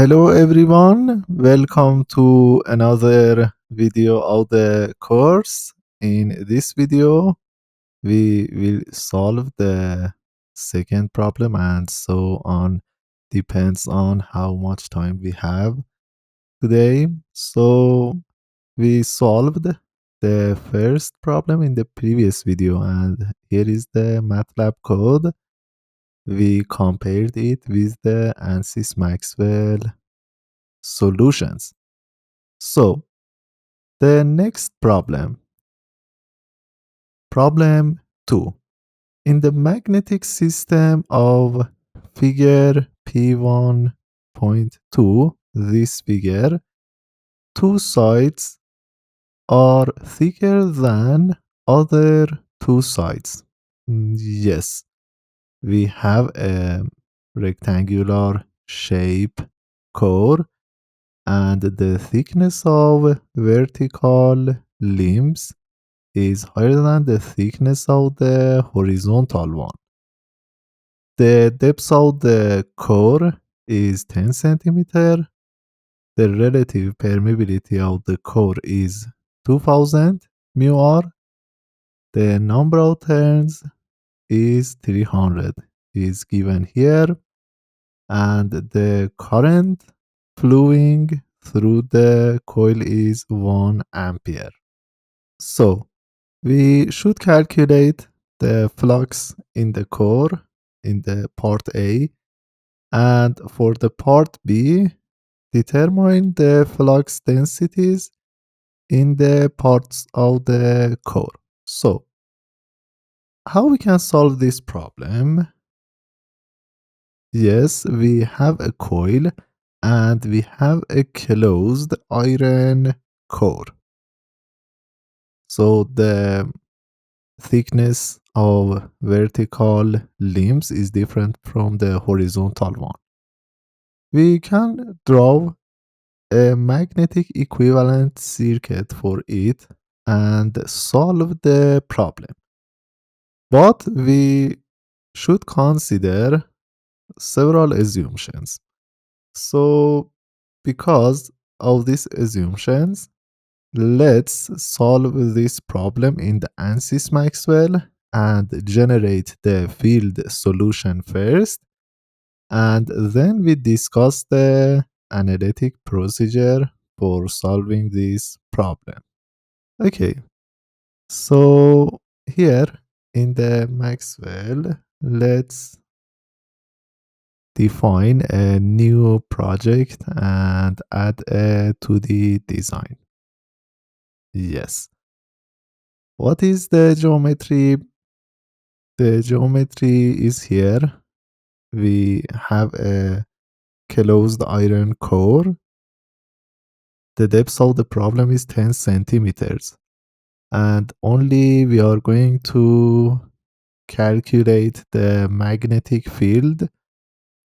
Hello everyone, welcome to another video of the course. In this video, we will solve the second problem and so on. Depends on how much time we have today. So we solved the first problem in the previous video and here is the MATLAB code. We compared it with the ANSYS Maxwell solutions. So the next problem 2. In the magnetic system of figure P1.2, this figure, two sides are thicker than other two sides. Yes, we have a rectangular shape core and the thickness of vertical limbs is higher than the thickness of the horizontal one. The depth of the core is 10 centimeter. The relative permeability of the core is 2000 mu r. The number of turns is 300 is given here and the current flowing through the coil is 1 ampere. So we should calculate the flux in the core in the part A, and for the part B, determine the flux densities in the parts of the core. So, how we can solve this problem? Yes, we have a coil and we have a closed iron core. So the thickness of vertical limbs is different from the horizontal one. We can draw a magnetic equivalent circuit for it and solve the problem. But we should consider several assumptions. So, because of these assumptions, let's solve this problem in the ANSYS Maxwell and generate the field solution first, and then we discuss the analytic procedure for solving this problem. Okay, so here in the Maxwell, let's define a new project and add a 2D design. Yes. What is the geometry? The geometry is here. We have a closed iron core. The depth of the problem is 10 centimeters. And only we are going to calculate the magnetic field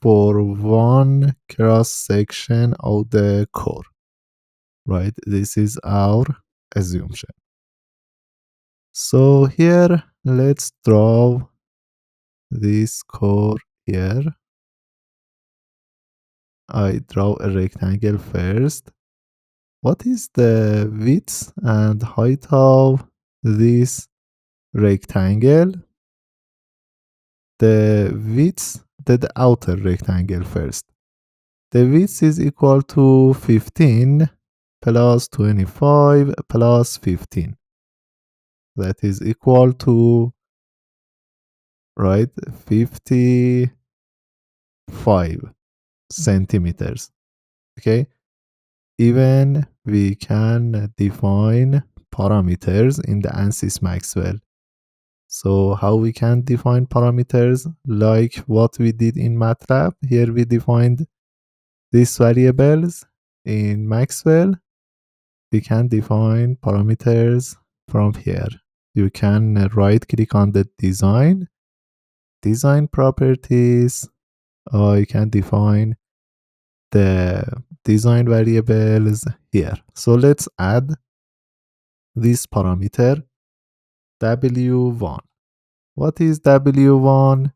for one cross section of the core. Right? This is our assumption. So here, let's draw this core here. I draw a rectangle first. What is the width and height of this rectangle? The width, the outer rectangle first. The width is equal to 15 plus 25 plus 15. That is equal to, right, 55 centimeters. Okay. Even we can define parameters in the ANSYS Maxwell. So how we can define parameters? Like what we did in MATLAB. Here we defined these variables. In Maxwell, we can define parameters from here. You can right click on the design properties, or you can define the design variables here. So let's add this parameter W1. What is W1?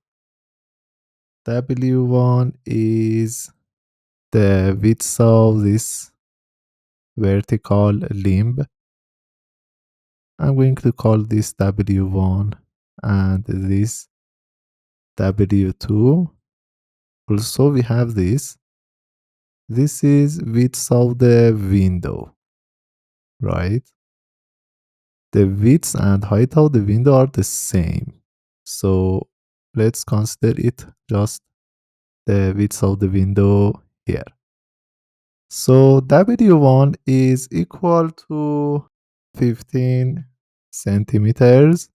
W1 is the width of this vertical limb. I'm going to call this W1 and this W2. Also, we have this. This is width of the window, right? The width and height of the window are the same. So let's consider it just the width of the window here. So W1 is equal to 15 centimeters.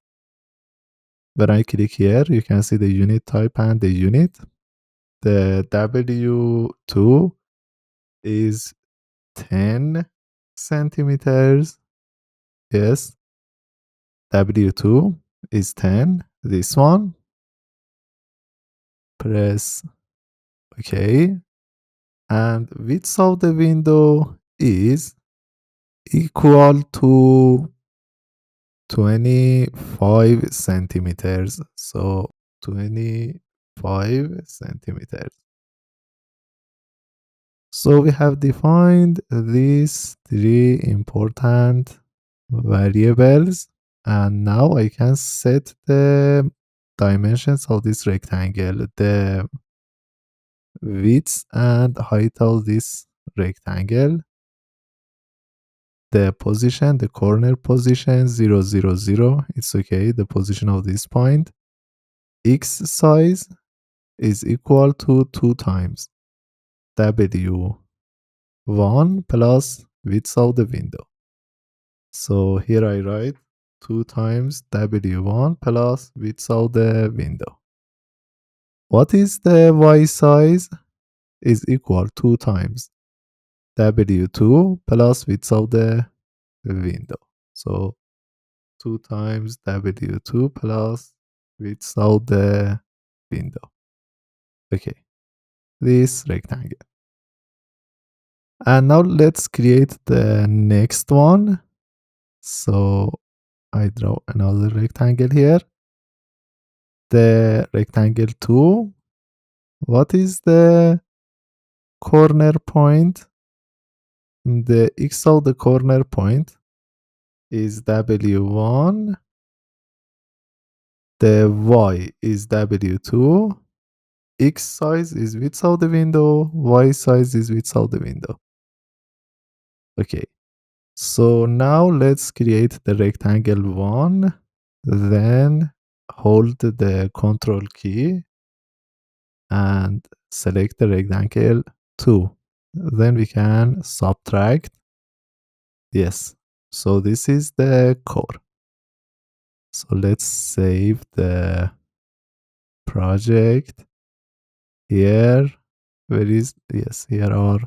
When I click here, you can see the unit type and the unit. The W2 is 10 centimeters. Yes, W2 is 10. This one, press OK. And width of the window is equal to 25 centimeters. So 25 centimeters. So we have defined these three important variables, and now I can set the dimensions of this rectangle, the width and height of this rectangle, the position, the corner position 0, 0, 0. It's okay, the position of this point. X size is equal to 2 times W1 plus width of the window. So here I write 2 times W1 plus width of the window. What is the Y size? Is equal 2 times W2 plus width of the window. So 2 times W2 plus width of the window. Okay, this rectangle. And now let's create the next one. So I draw another rectangle here. The rectangle 2. What is the corner point? The x of the corner point is W1. The y is W2. X size is width of the window. Y size is width of the window. Okay. So now let's create the rectangle 1. Then hold the control key and select the rectangle 2. Then we can subtract. Yes. So this is the core. So let's save the project. Here, where is, yes, here are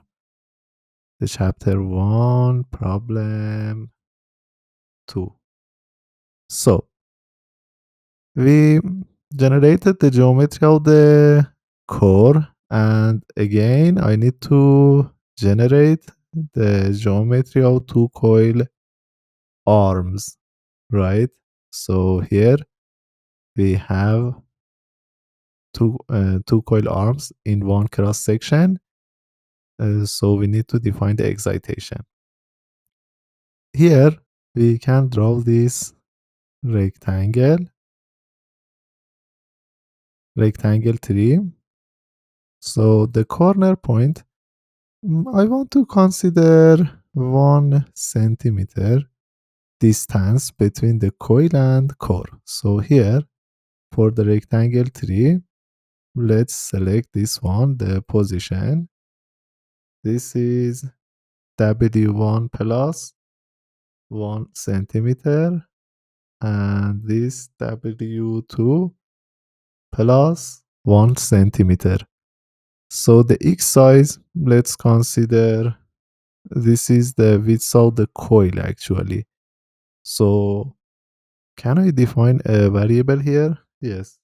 the chapter 1, problem 2. So we generated the geometry of the core, and again I need to generate the geometry of 2 coil arms, right? So here we have two coil arms in one cross section. So we need to define the excitation. Here we can draw this rectangle 3. So the corner point, I want to consider 1 centimeter distance between the coil and core. So here for the rectangle 3, let's select this one, the position. This is W1 plus 1 centimeter, and this W2 plus 1 centimeter. So the X size, let's consider this is the width of the coil actually. So can I define a variable here? Yes.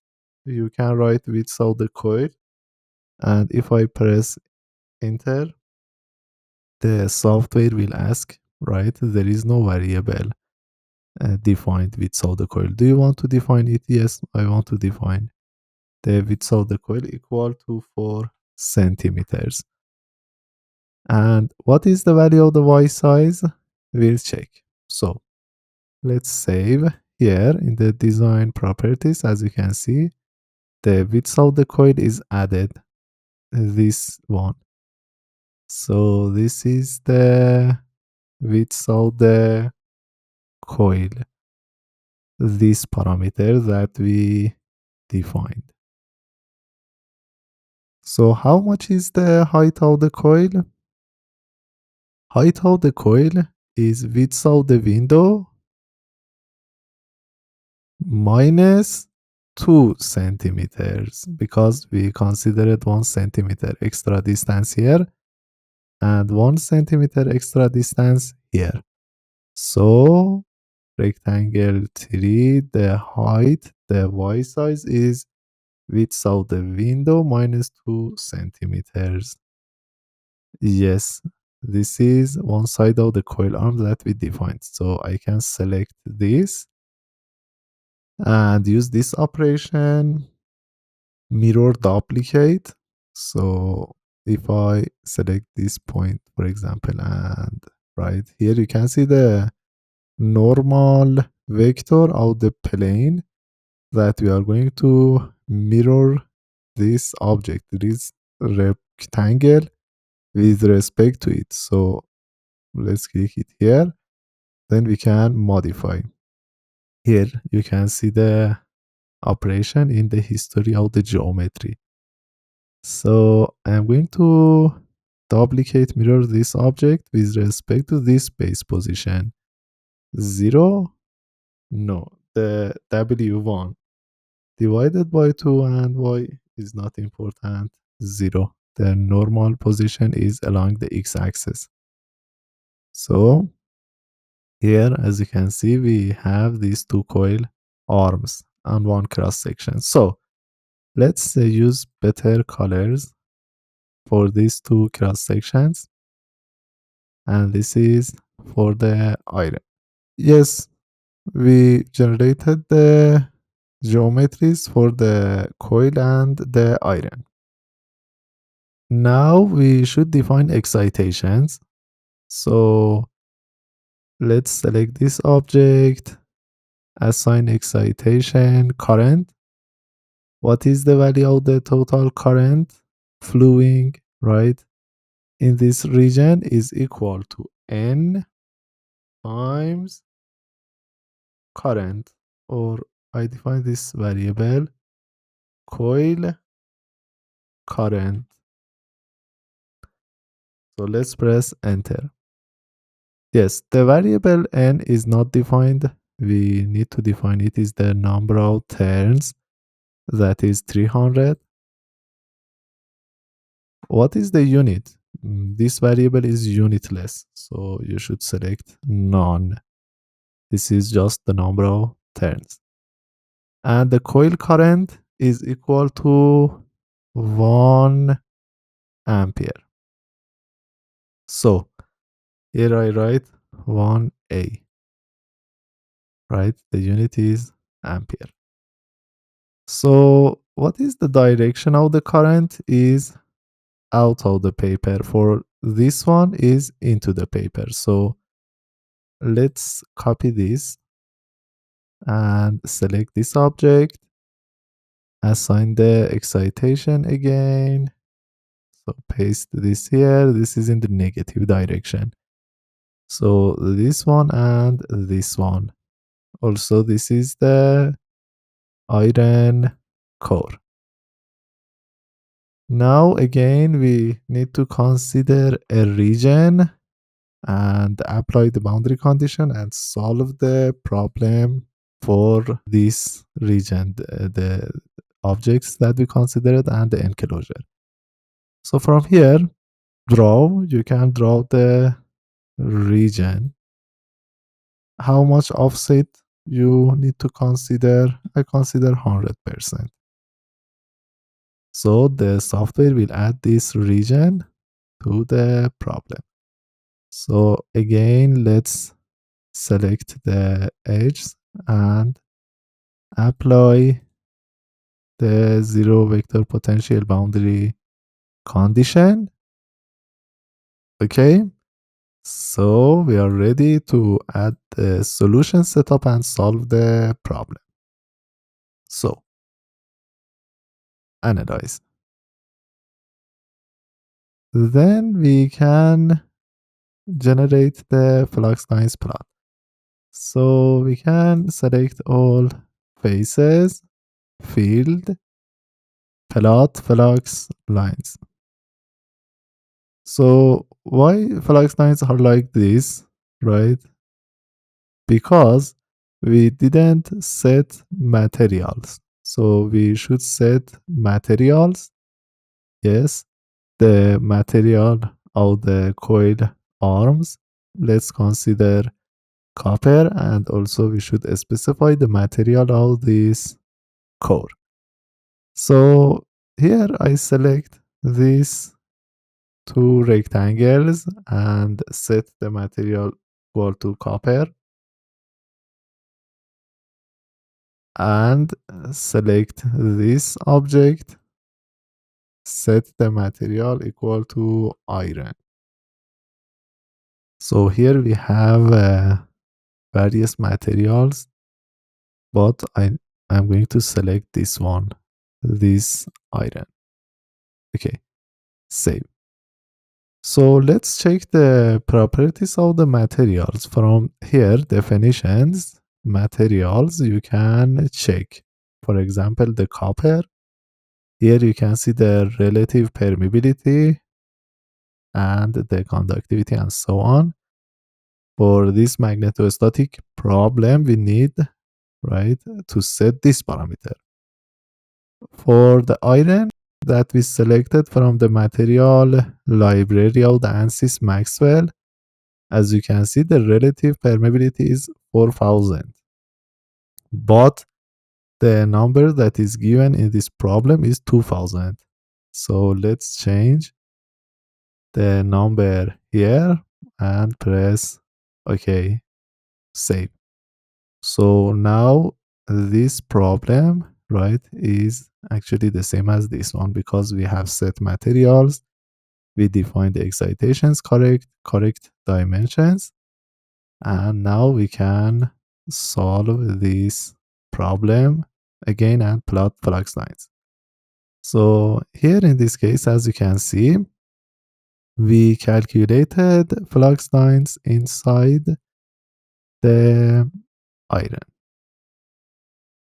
You can write width of the coil, and if I press enter, the software will ask, right? There is no variable defined width of the coil. Do you want to define it? Yes, I want to define the width of the coil equal to 4 centimeters. And what is the value of the y size? We'll check. So let's save here in the design properties. As you can see, the width of the coil is added, this one. So this is the width of the coil, this parameter that we defined. So how much is the height of the coil? Height of the coil is width of the window minus 2 centimeters, because we considered 1 centimeter extra distance here and 1 centimeter extra distance here. So rectangle 3, the height, the y size is width of the window minus 2 centimeters. Yes, this is one side of the coil arm that we defined. So I can select this and use this operation, mirror duplicate. So if I select this point, for example, and right here, you can see the normal vector of the plane that we are going to mirror this object, this rectangle, with respect to it. So let's click it here. Then we can modify. Here you can see the operation in the history of the geometry. So I'm going to duplicate mirror this object with respect to this base position. 0, no, the W1 divided by 2, and y is not important, 0. The normal position is along the x-axis. So here, as you can see, we have these two coil arms and one cross section. So let's use better colors for these two cross sections, and this is for the iron. Yes, we generated the geometries for the coil and the iron. Now we should define excitations. So let's select this object, assign excitation current. What is the value of the total current flowing, right, in this region is equal to N times current, or I define this variable coil current. So let's press enter. Yes, the variable N is not defined. We need to define it is the number of turns, that is 300. What is the unit? This variable is unitless, so you should select none. This is just the number of turns. And the coil current is equal to 1 ampere. So here I write 1A, right? The unit is ampere. So what is the direction of the current is out of the paper. For this one is into the paper. So let's copy this and select this object, assign the excitation again. So paste this here. This is in the negative direction. So this one and this one. Also, this is the iron core. Now again, we need to consider a region and apply the boundary condition and solve the problem for this region, the objects that we considered and the enclosure. So from here, you can draw the region. How much offset you need to consider? I consider 100%. So the software will add this region to the problem. So again, let's select the edges and apply the zero vector potential boundary condition. Okay, so we are ready to add the solution setup and solve the problem. So, analyze. Then we can generate the flux lines plot. So we can select all faces, field, plot flux lines. So why flux lines are like this, right? Because we didn't set materials. So we should set materials. Yes, the material of the coil arms. Let's consider copper, and also we should specify the material of this core. So here I select these two rectangles and set the material equal to copper, and select this object, set the material equal to iron. So here we have various materials, but I'm going to select this one, this iron. Okay, save. So let's check the properties of the materials. From here, definitions, materials, you can check. For example, the copper. Here you can see the relative permeability and the conductivity and so on. For this magnetostatic problem, we need, right, to set this parameter. For the iron that we selected from the material library of the ANSYS Maxwell, as you can see, the relative permeability is 4000. But the number that is given in this problem is 2000. So let's change the number here and press OK, save. So now this problem, right, is actually the same as this one because we have set materials, we define the excitations correct dimensions, and now we can solve this problem again and plot flux lines. So here in this case, as you can see, we calculated flux lines inside the iron.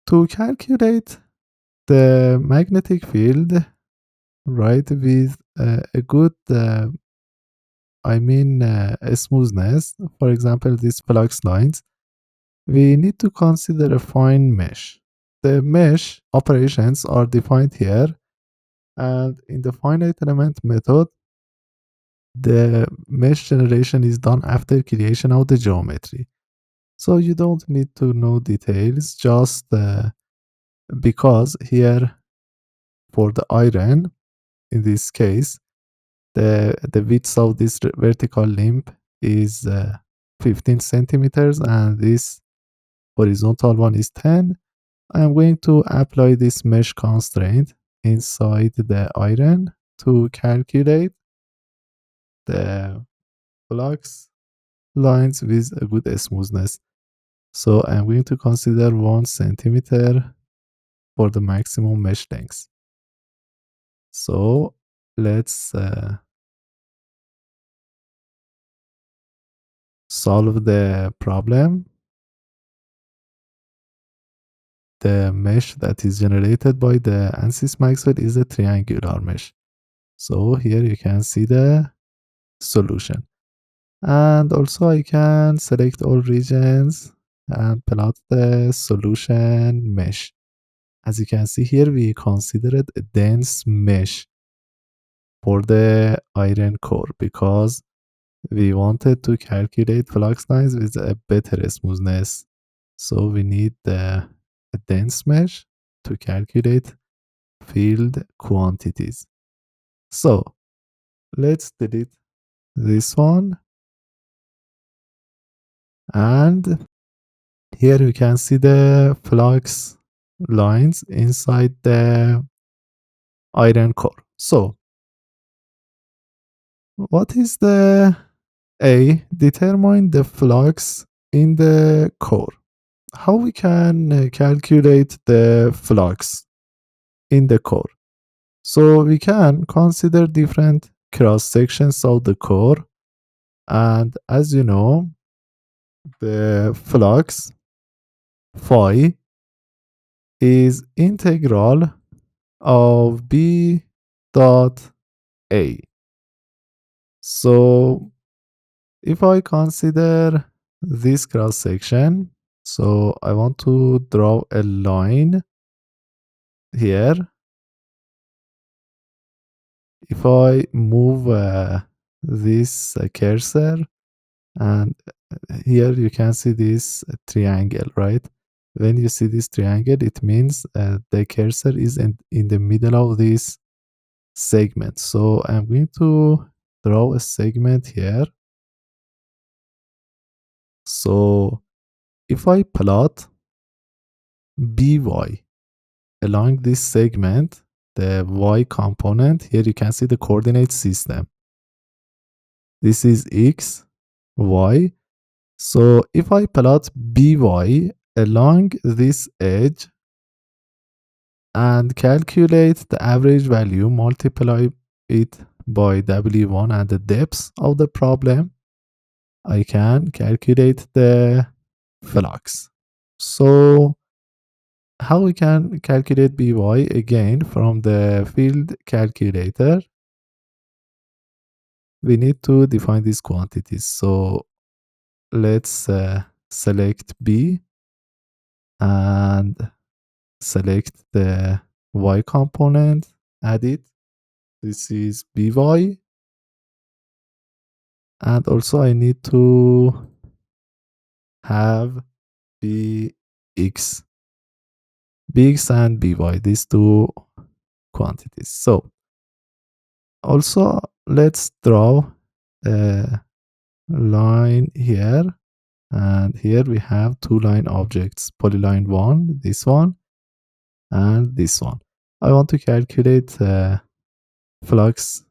To calculate the magnetic field, right, with a good, smoothness, for example, these flux lines, we need to consider a fine mesh. The mesh operations are defined here, and in the finite element method, the mesh generation is done after creation of the geometry. So you don't need to know details, just because here for the iron, in this case, the width of this vertical limb is 15 centimeters, and this horizontal one is 10. I'm going to apply this mesh constraint inside the iron to calculate the flux lines with a good smoothness. So I'm going to consider 1 centimeter for the maximum mesh length. So let's solve the problem. The mesh that is generated by the ANSYS Maxwell is a triangular mesh. So here you can see the solution. And also I can select all regions and plot the solution mesh. As you can see here, we considered a dense mesh for the iron core because we wanted to calculate flux lines with a better smoothness. So we need a dense mesh to calculate field quantities. So let's delete this one, and here you can see the flux lines inside the iron core. So What is the A? Determine the flux in the core. How we can calculate the flux in the core? So we can consider different cross sections of the core, and as you know, the flux phi is integral of B dot A. So if I consider this cross section, so I want to draw a line here. If I move this cursor, and here you can see this triangle, right? When you see this triangle, it means the cursor is in the middle of this segment. So I'm going to draw a segment here. So if I plot by along this segment, the y component, here you can see the coordinate system. This is x, y. So if I plot by along this edge and calculate the average value, multiply it by W1 and the depth of the problem, I can calculate the flux. So how we can calculate By? Again, from the field calculator, we need to define these quantities. So let's select B and select the y component, add it. This is By. And also I need to have Bx. Bx and By, these two quantities. So also let's draw a line here, and here we have two line objects, polyline 1, this one, and this one. I want to calculate flux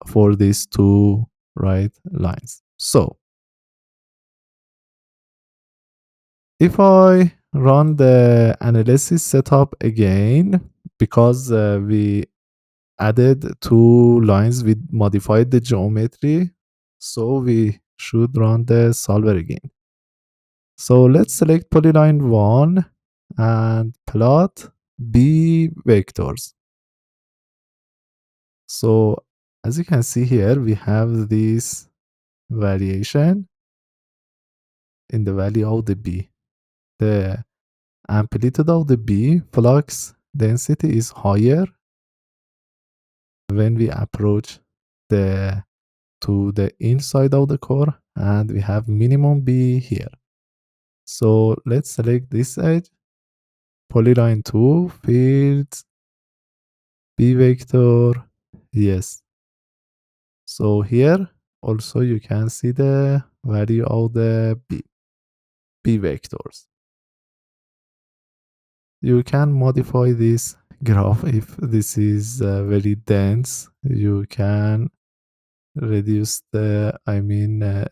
for these two right lines. So if I run the analysis setup again, because we added two lines, we modified the geometry, so we should run the solver again. So let's select polyline 1 and plot B vectors. So as you can see here, we have this variation in the value of the B. The amplitude of the B flux density is higher when we approach to the inside of the core, and we have minimum B here. So let's select this edge, polyline 2, fields, B vector, yes. So here also you can see the value of the B vectors. You can modify this graph if this is very dense. You can reduce the,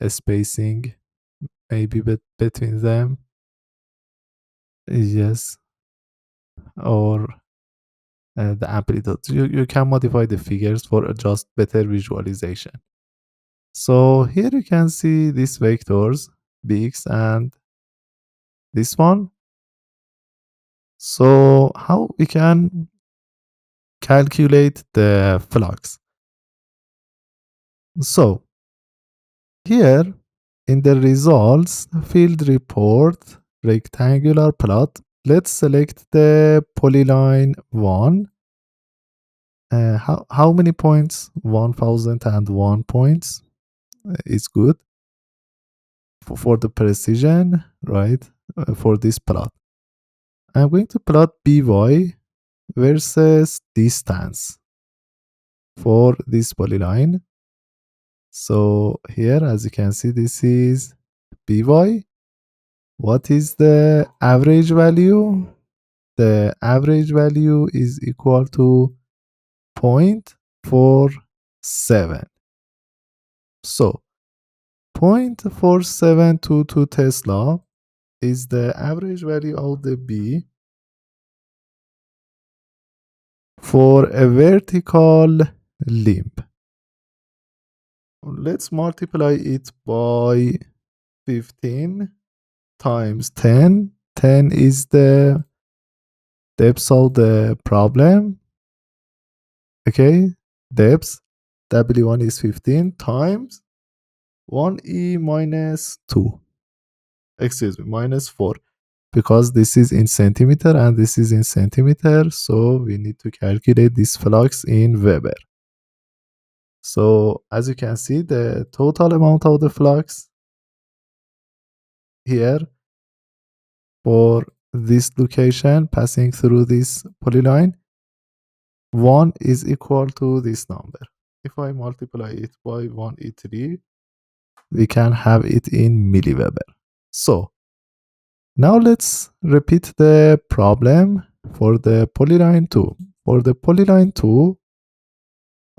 spacing maybe between them. Yes, or the amplitude. You can modify the figures for just better visualization. So here you can see these vectors, bx and this one. So how we can calculate the flux? So here in the results field report rectangular plot, let's select the polyline 1. How many points? 1001 points is good for the precision, right? For this plot, I'm going to plot By versus distance for this polyline. So here, as you can see, this is By. What is the average value? The average value is equal to 0.47. So 0.4722 Tesla is the average value of the B for a vertical limb. Let's multiply it by 15 times 10. 10 is the depth of the problem. Okay, depth W1 is 15 times 1e minus 2. Excuse me, minus 4. Because this is in centimeter and this is in centimeter, so we need to calculate this flux in Weber. So as you can see, the total amount of the flux here for this location passing through this polyline, 1 is equal to this number. If I multiply it by 1e3, we can have it in milliweber. So now let's repeat the problem for the polyline 2. For the polyline 2,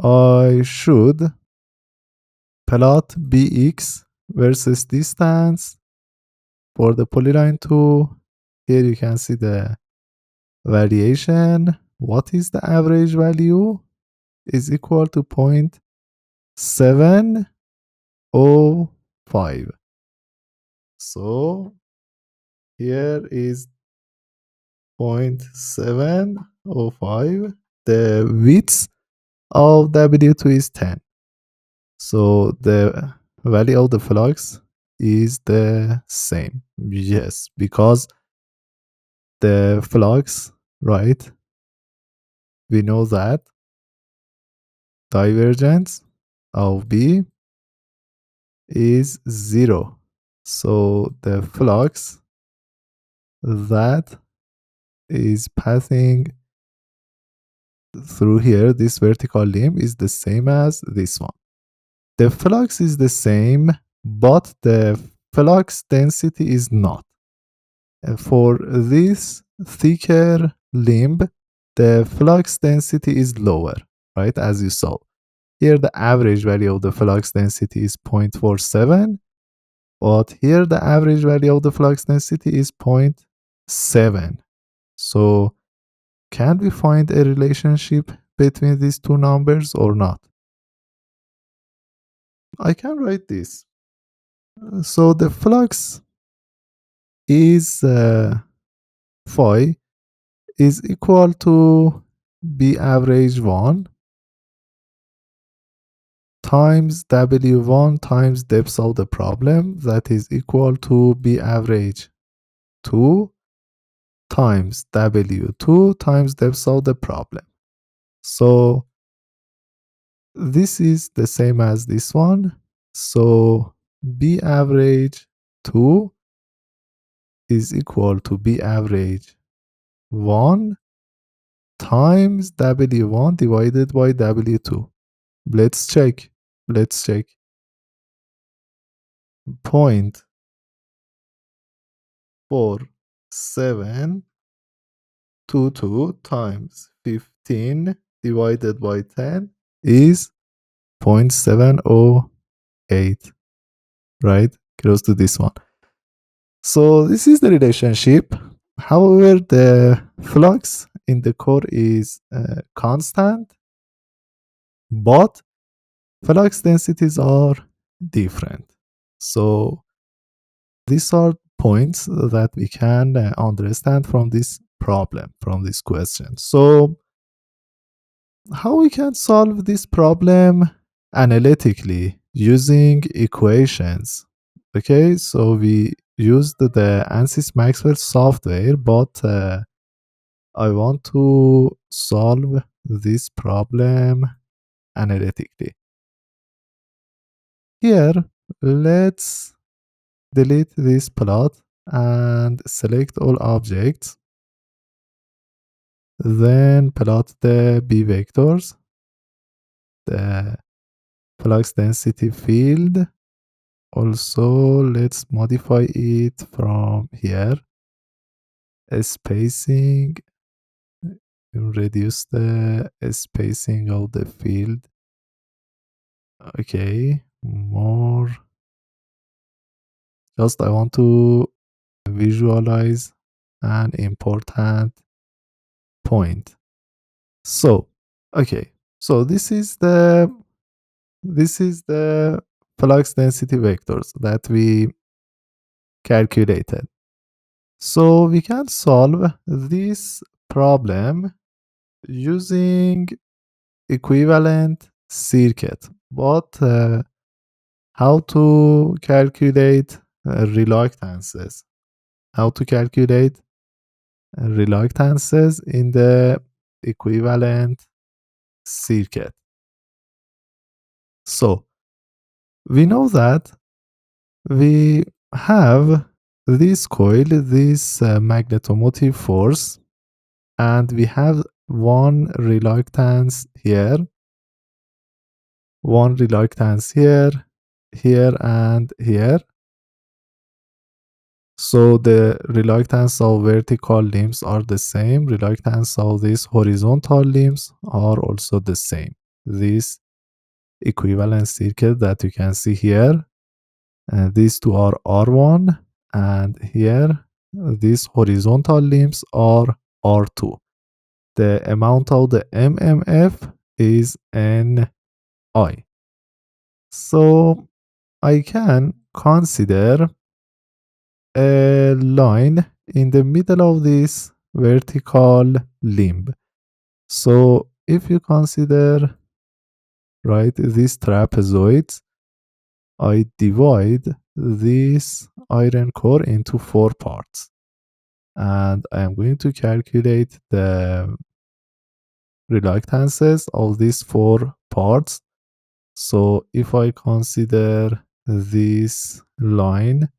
I should plot bx versus distance for the polyline 2. Here you can see the variation. What is the average value? Is equal to 0.705. So here is 0.705. The width of W2 is 10. So the value of the flux is the same. Yes, because the flux, right? We know that divergence of B is 0. So the flux that is passing through here, this vertical limb, is the same as this one. The flux is the same, but the flux density is not. For this thicker limb, the flux density is lower, right? As you saw. Here, the average value of the flux density is 0.47, but here the average value of the flux density is 0.7. So can we find a relationship between these two numbers or not? I can write this. So the flux is phi is equal to B average 1 times W1 times depth of the problem, that is equal to B average 2 times W2 times depth of the problem. So this is the same as this one. So B average 2 is equal to B average 1 times W1 divided by W2. Let's check. Let's check. 0.4722 times 15 divided by 10 is 0.708, right? Close to this one. So this is the relationship. However, the flux in the core is constant, but flux densities are different. So these are points that we can understand from this problem, from this question. So how we can solve this problem analytically using equations? Okay, so we used the ANSYS Maxwell software, but I want to solve this problem analytically. Here, let's delete this plot and select all objects. Then plot the B vectors, the flux density field. Also, let's modify it from here. Spacing, reduce the spacing of the field. Okay, more. Just I want to visualize an important point. So, okay. So this is the flux density vectors that we calculated. So we can solve this problem using equivalent circuit. But how to calculate reluctances? How to calculate reluctances in the equivalent circuit? So we know that we have this coil, this magnetomotive force, and we have one reluctance here, one reluctance here, here, and here. So the reluctance of vertical limbs are the same. Reluctance of these horizontal limbs are also the same. This equivalent circuit that you can see here, these two are R1, and here these horizontal limbs are R2. The amount of the MMF is Ni. So I can consider a line in the middle of this vertical limb. So if you consider, right, this trapezoid, I divide this iron core into 4 parts, and I am going to calculate the reluctances of these 4 parts. So if I consider this line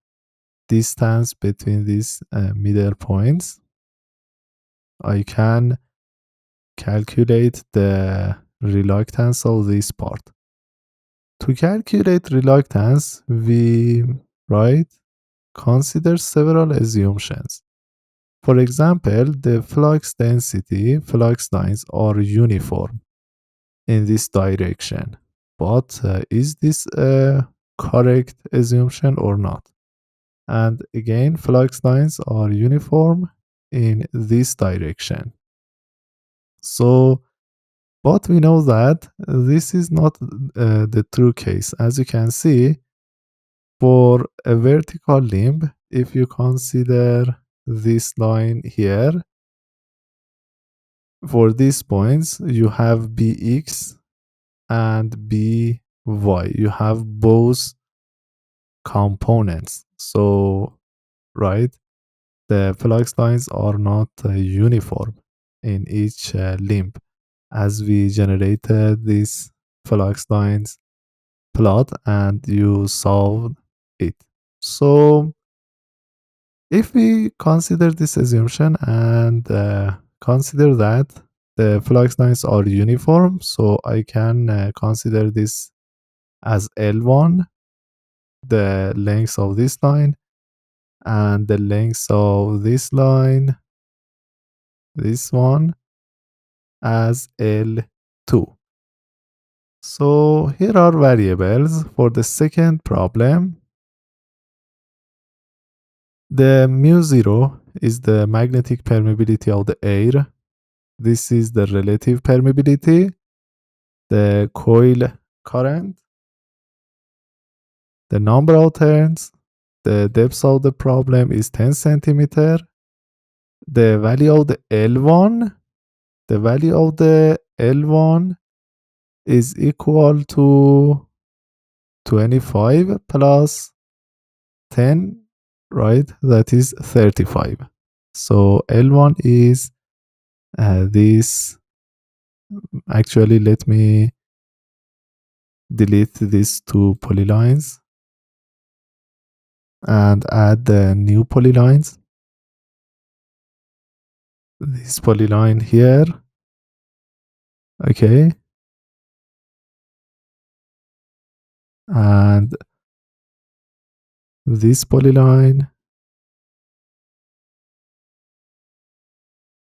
distance between these middle points, I can calculate the reluctance of this part. To calculate reluctance, we consider several assumptions. For example, the flux density, flux lines are uniform in this direction. But is this a correct assumption or not? And again, flux lines are uniform in this direction. So, but we know that this is not the true case. As you can see, for a vertical limb, if you consider this line here, for these points, you have Bx and By. You have both components. So, right, the flux lines are not uniform in each limb. As we generated these flux lines plot and you solve it. So if we consider this assumption and consider that the flux lines are uniform, so I can consider this as L1, the length of this line, and the length of this line, this one, as L2. So here are variables for the second problem. The mu0 is the magnetic permeability of the air. This is the relative permeability, the coil current, the number of turns, the depth of the problem is 10 centimeter. The value of the L1, the value of the L1 is equal to 25 plus 10, right? That is 35. So L1 is this. Actually, let me delete these 2 polylines and add the new polylines. This polyline here. Okay. And this polyline.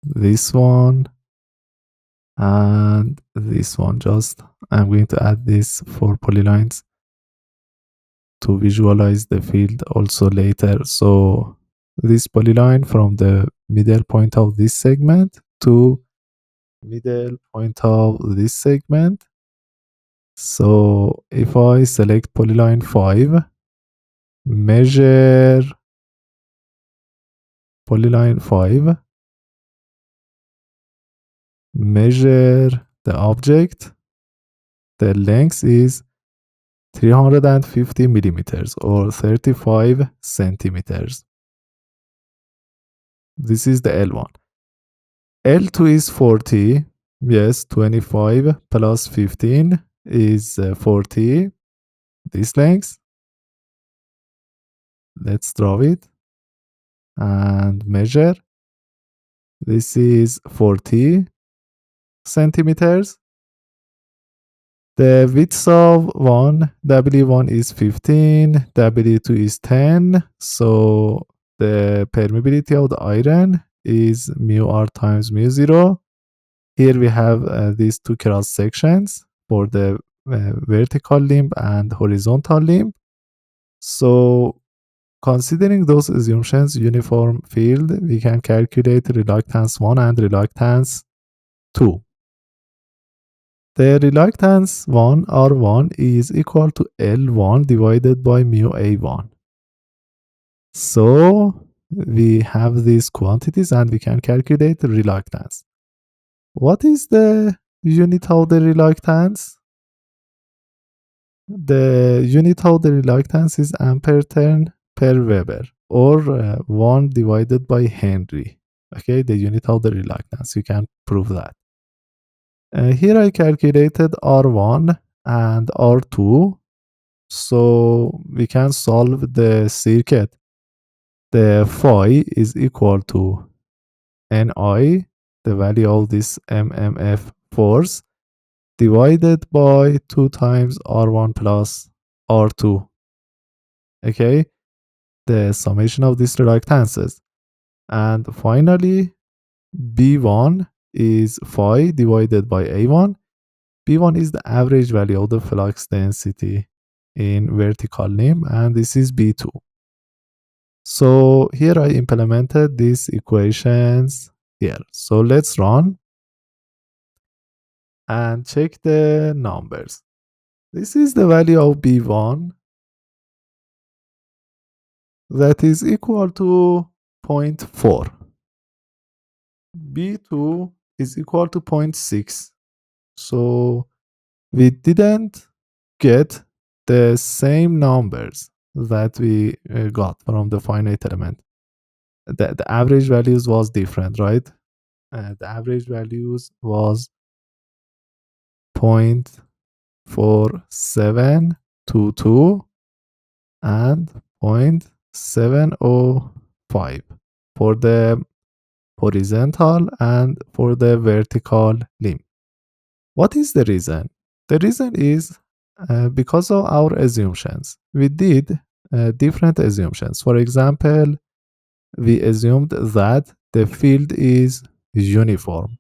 This one. And this one. Just I'm going to add these 4 polylines to visualize the field also later. So this polyline from the middle point of this segment to middle point of this segment. So if I select polyline 5, measure polyline 5, measure the object, the length is 350 millimeters or 35 centimeters. This is the L1. L2 is 40. Yes, 25 plus 15 is 40. This length. Let's draw it and measure. This is 40 centimeters. The width of W1 is 15, W2 is 10. So the permeability of the iron is mu r times mu 0. Here we have these two cross sections for the vertical limb and horizontal limb. So considering those assumptions, uniform field, we can calculate reluctance 1 and reluctance 2. The reluctance 1 R1 is equal to L1 divided by mu A1. So we have these quantities and we can calculate the reluctance. What is the unit of the reluctance? The unit of the reluctance is ampere turn per Weber or 1 divided by Henry. Okay, the unit of the reluctance. You can prove that. Here I calculated R1 and R2. So we can solve the circuit. The phi is equal to Ni, the value of this MMF force, divided by 2 times R1 plus R2. Okay, the summation of these reluctances. And finally, B1 is phi divided by A1. B1 is the average value of the flux density in vertical limb, and this is B2. So here I implemented these equations here. So let's run and check the numbers. This is the value of B1 that is equal to 0.4. B2 is equal to 0.6. So we didn't get the same numbers that we got from the finite element. The average values was different, right? The average values was 0.4722 and 0.705 for the horizontal and for the vertical limb. What is the reason? The reason is because of our assumptions. We did different assumptions. For example, we assumed that the field is uniform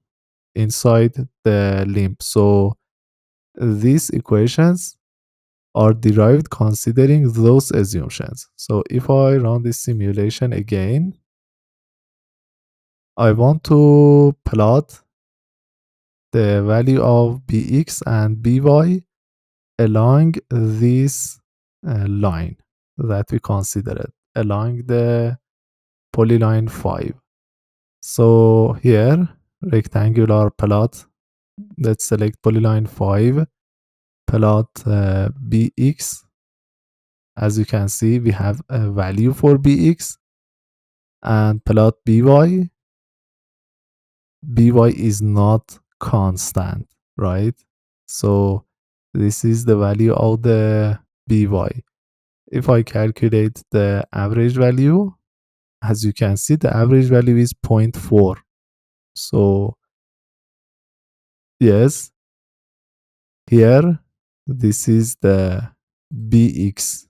inside the limb. So these equations are derived considering those assumptions. So if I run this simulation again, I want to plot the value of Bx and By along this line that we considered, along the polyline 5. So here, rectangular plot, let's select polyline 5, plot Bx. As you can see, we have a value for Bx, and plot By. By is not constant, right? So this is the value of the By. If I calculate the average value, as you can see, the average value is 0.4. So yes, here, this is the Bx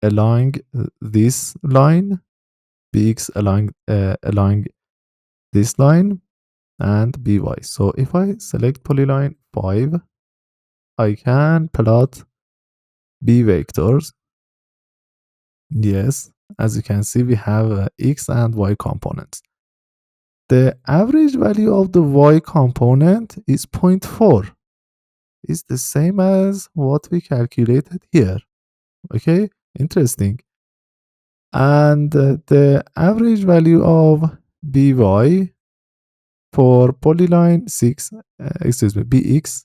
along this line, Bx along this line, and By. So if I select polyline 5, I can plot B vectors. Yes, as you can see, we have x and y components. The average value of the y component is zero point 0.4. It's the same as what we calculated here. Okay, interesting. And the average value of by for polyline 6, bx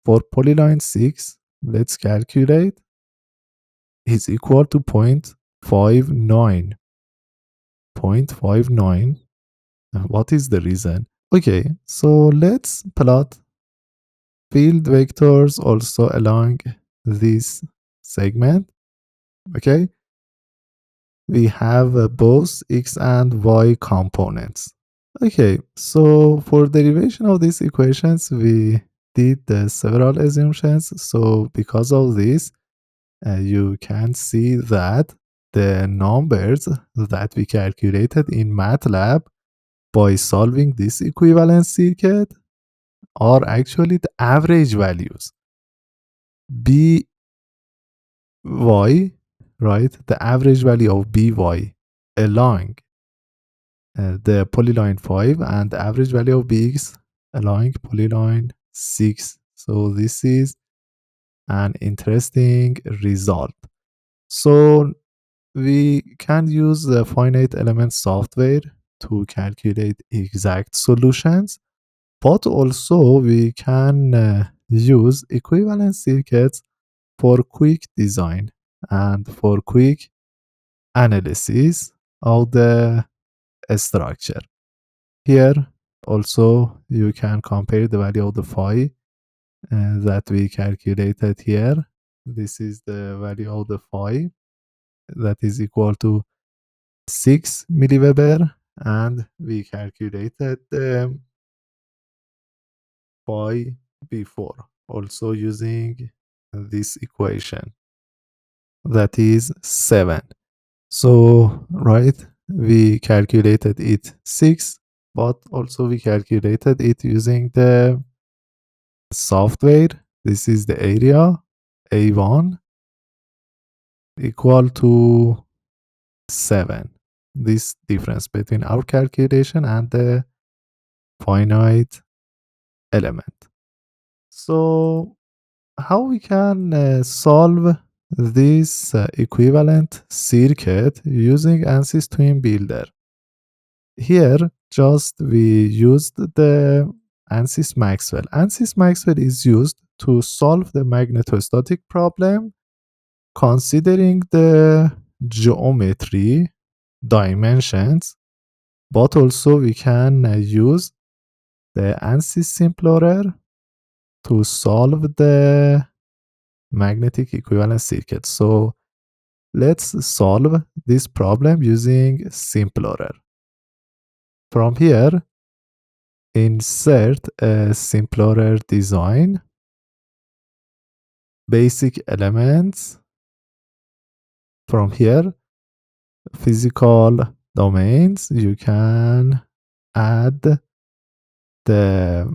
for polyline 6, let's calculate, is equal to 0.59. 0.59. What is the reason? Okay, so let's plot field vectors also along this segment. Okay, we have both x and y components. Okay, so for derivation of these equations, we did several assumptions. So because of this, you can see that the numbers that we calculated in MATLAB by solving this equivalence circuit are actually the average values. By, right, the average value of by along the polyline 5 and the average value of bx along polyline 6. So this is an interesting result. So we can use the finite element software to calculate exact solutions, but also we can use equivalence circuits for quick design and for quick analysis of the structure. Here also you can compare the value of the phi that we calculated here. This is the value of the phi that is equal to 6 milliweber, and we calculated the phi before also using this equation that is 7. So right, we calculated it 6, but also we calculated it using the software. This is the area A1 equal to 7. This difference between our calculation and the finite element. So how we can solve this equivalent circuit using ANSYS Twin Builder? Here just we used the ANSYS Maxwell. ANSYS Maxwell is used to solve the magnetostatic problem considering the geometry, dimensions, but also we can use the ANSYS Simpler to solve the magnetic equivalence circuit. So let's solve this problem using Simpler. From here, insert a Simpler design, basic elements. From here, physical domains, you can add the,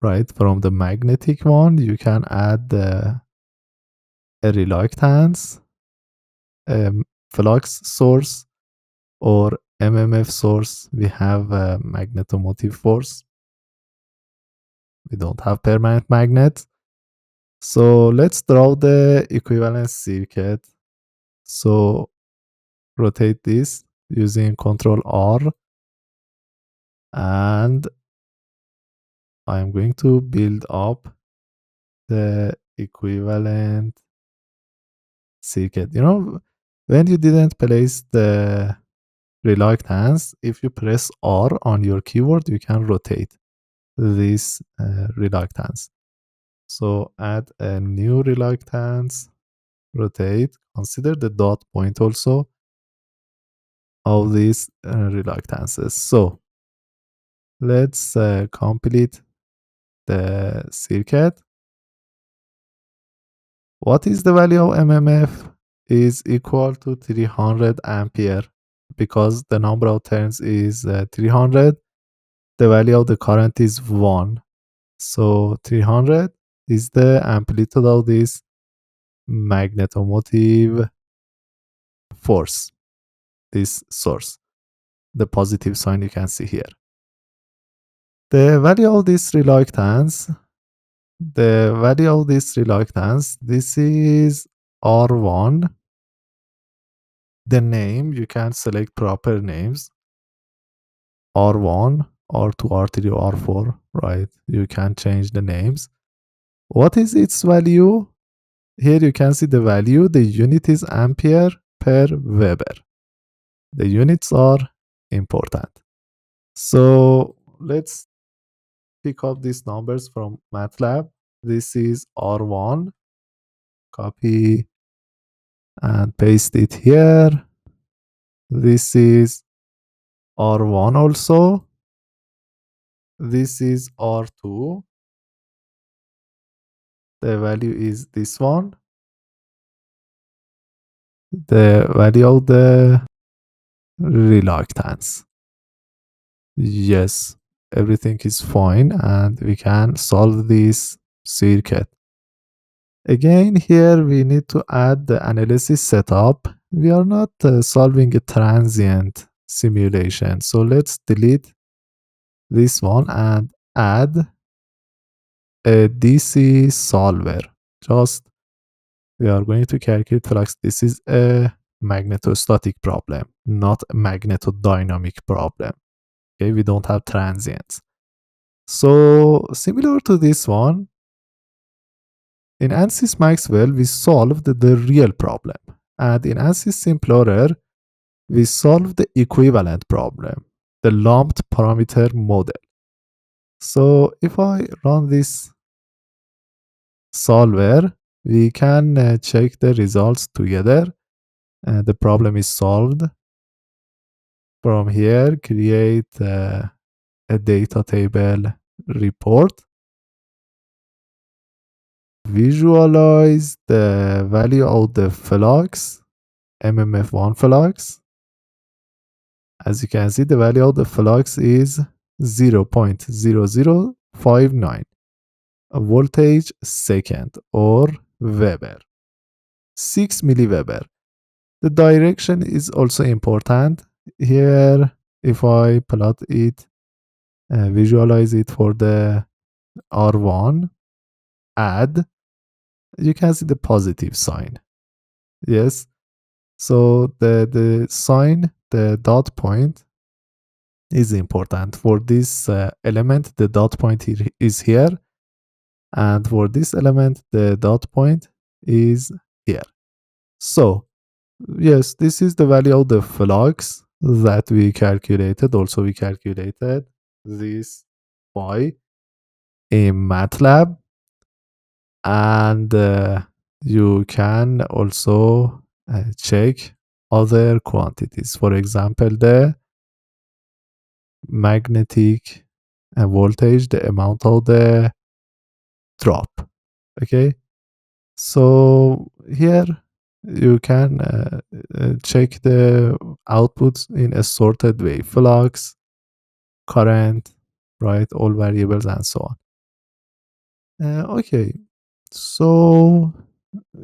right, from the magnetic one, you can add a reluctance, a flux source, or MMF source. We have a magnetomotive force. We don't have permanent magnets. So let's draw the equivalence circuit. So rotate this using Ctrl R, and I'm going to build up the equivalent circuit. You know, when you didn't place the reluctance, if you press R on your keyboard, you can rotate this reluctance. So add a new reluctance, rotate, consider the dot point also of these reluctances. So let's complete the circuit. What is the value of MMF? Is equal to 300 ampere. Because the number of turns is 300, the value of the current is 1. So 300 is the amplitude of this magnetomotive force, this source, the positive sign you can see here. The value of this reluctance, this is R1. The name, you can select proper names, R1, R2, R3, R4, right? You can change the names. What is its value? Here you can see the value. The unit is ampere per Weber. The units are important. So let's pick up these numbers from MATLAB. This is R1. Copy and paste it here. This is R1 also. This is R2. The value is this one. The value of the reluctance. Yes, everything is fine and we can solve this circuit. Again, here we need to add the analysis setup. We are not solving a transient simulation. So let's delete this one and add a DC solver. Just we are going to calculate flux. This is a magnetostatic problem, not a magnetodynamic problem. Okay, we don't have transients. So similar to this one, in ANSYS Maxwell, we solved the real problem. And in ANSYS Simplorer, we solved the equivalent problem, the lumped parameter model. So if I run this solver, we can check the results together. The problem is solved. From here, create a data table report. Visualize the value of the flux, MMF1 flux. As you can see, the value of the flux is 0.0059 voltage second or Weber, 6 milliweber. The direction is also important. Here, if I plot it, visualize it for the R1, add, you can see the positive sign. Yes. So the sign, the dot point is important. For this element, the dot point is here. And for this element, the dot point is here. So, yes, this is the value of the flux that we calculated. Also, we calculated this phi in MATLAB. And you can also check other quantities. For example, the magnetic voltage, the amount of the drop. Okay, so here you can check the outputs in a sorted way: flux, current, right, all variables and so on. Okay, so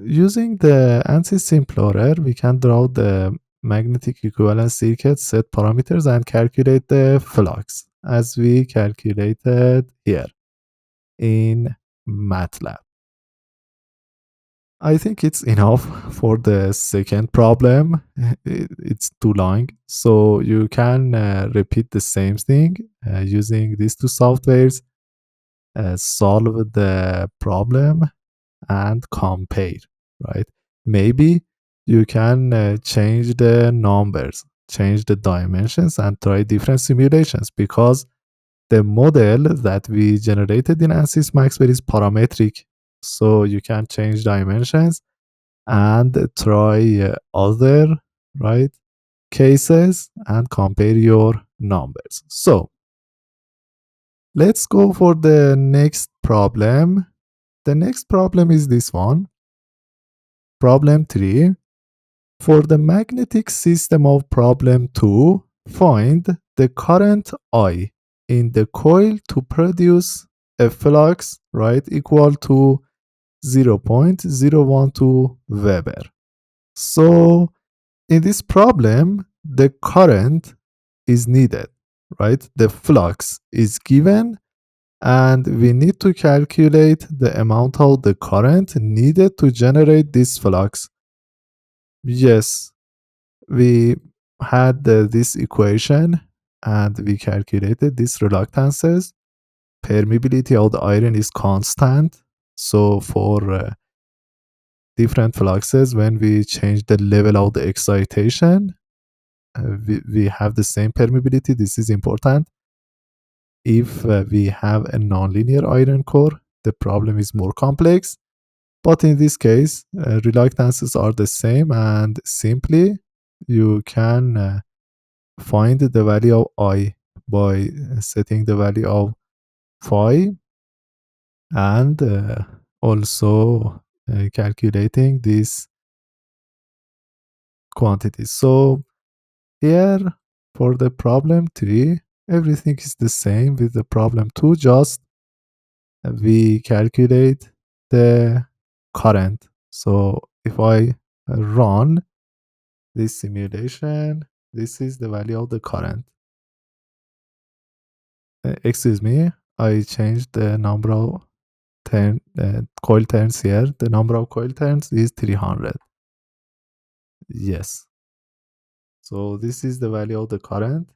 using the ANSYS Simplorer, we can draw the magnetic equivalence circuit, set parameters, and calculate the flux as we calculated here in MATLAB. I think it's enough for the second problem. It's too long. So you can repeat the same thing using these two softwares, solve the problem and compare, right? Maybe you can change the numbers, change the dimensions, and try different simulations, because the model that we generated in ANSYS Maxwell is parametric. So you can change dimensions and try other, right, cases and compare your numbers. So let's go for the next problem. The next problem is this one. Problem 3. For the magnetic system of problem 2, find the current I in the coil to produce a flux, right, equal to 0.012 Weber. So in this problem, the current is needed, right? The flux is given, and we need to calculate the amount of the current needed to generate this flux. Yes, we had this equation and we calculated these reluctances. Permeability of the iron is constant. So for different fluxes, when we change the level of the excitation, we have the same permeability. This is important. If we have a nonlinear iron core, the problem is more complex. But in this case, reluctances are the same, and simply you can find the value of I by setting the value of phi, and also calculating these quantities. So here for the problem 3, everything is the same with the problem 2, just we calculate the current. So if I run this simulation, this is the value of the current. Excuse me, I changed the number of coil turns here. The number of coil turns is 300. Yes. So this is the value of the current,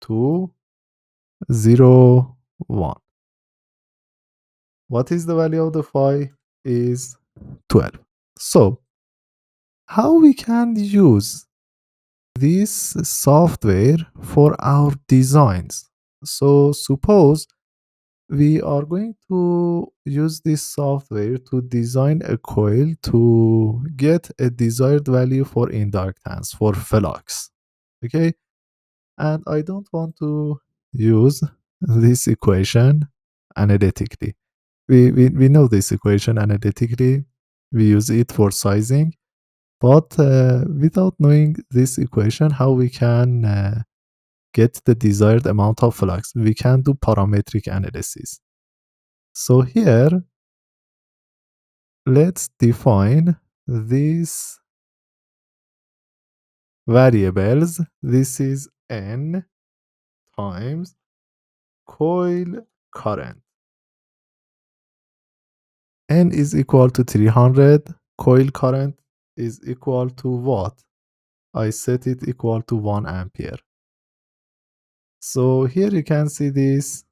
201. What is the value of the phi? Is 12. So how we can use this software for our designs? So suppose we are going to use this software to design a coil to get a desired value for inductance, for flux. Okay, and I don't want to use this equation analytically. We know this equation analytically. We use it for sizing, but without knowing this equation, how we can get the desired amount of flux? We can do parametric analysis. So here, let's define these variables. This is N times coil current. N is equal to 300. Coil current is equal to what? I set it equal to 1 ampere. So here you can see these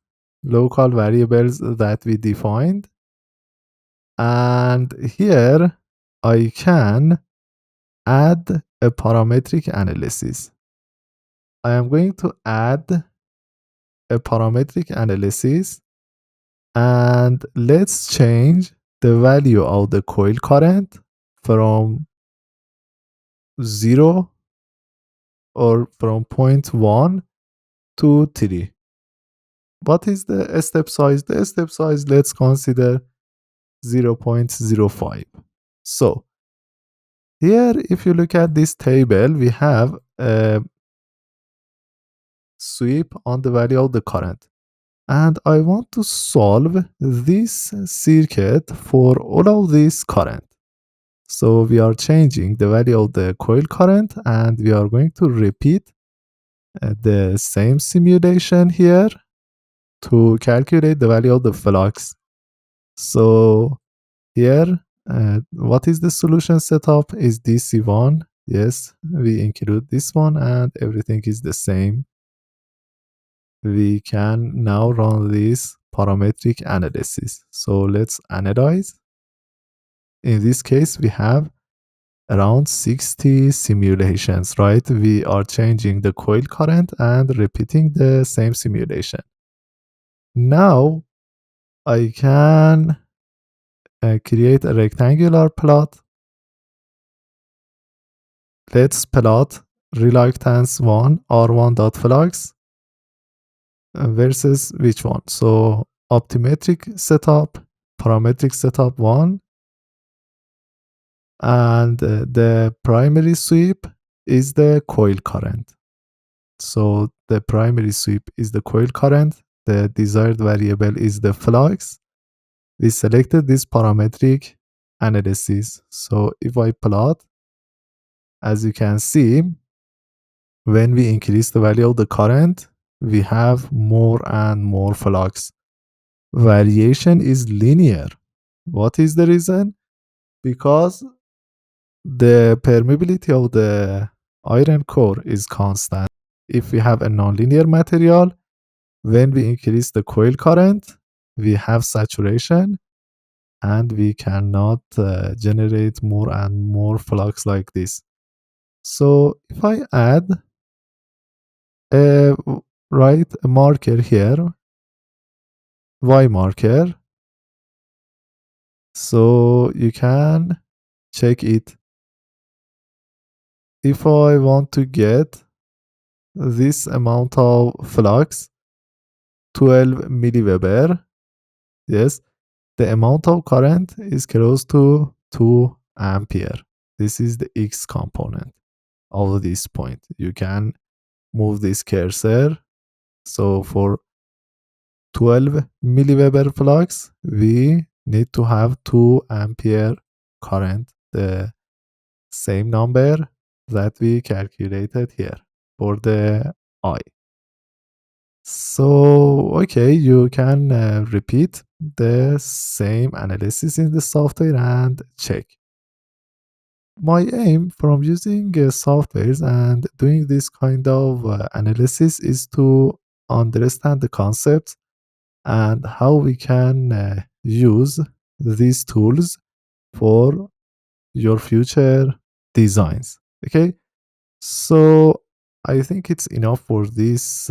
local variables that we defined. And here I can add a parametric analysis. I am going to add a parametric analysis, and let's change the value of the coil current from 0 or from 0.1 to 3. What is the step size? The step size, let's consider 0.05. So here, if you look at this table, we have a sweep on the value of the current. And I want to solve this circuit for all of this current. So we are changing the value of the coil current, and we are going to repeat the same simulation here to calculate the value of the flux. So here, what is the solution setup? Is DC1. Yes, we include this one, and everything is the same. We can now run this parametric analysis. So let's analyze. In this case, we have around 60 simulations, right? We are changing the coil current and repeating the same simulation. Now I can create a rectangular plot. Let's plot reluctance 1, R1.flux versus which one? So optimetric setup, parametric setup 1, and the primary sweep is the coil current. So the primary sweep is the coil current, the desired variable is the flux, we selected this parametric analysis. So if I plot, as you can see, when we increase the value of the current, we have more and more flux. Variation is linear. What is the reason? Because the permeability of the iron core is constant. If we have a nonlinear material, when we increase the coil current, we have saturation and we cannot generate more and more flux like this. So if I add a right a marker here, Y marker, so you can check it. If I want to get this amount of flux, 12 milliweber, yes, the amount of current is close to 2 ampere. This is the X component of this point. You can move this cursor. So for 12 milliweber flux, we need to have 2 ampere current, the same number that we calculated here for the I. So, okay, you can repeat the same analysis in the software and check. My aim from using softwares and doing this kind of analysis is to understand the concepts and how we can use these tools for your future designs. Okay, so I think it's enough for this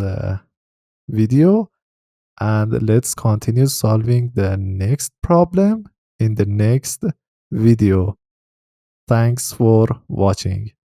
video, and let's continue solving the next problem in the next video. Thanks for watching.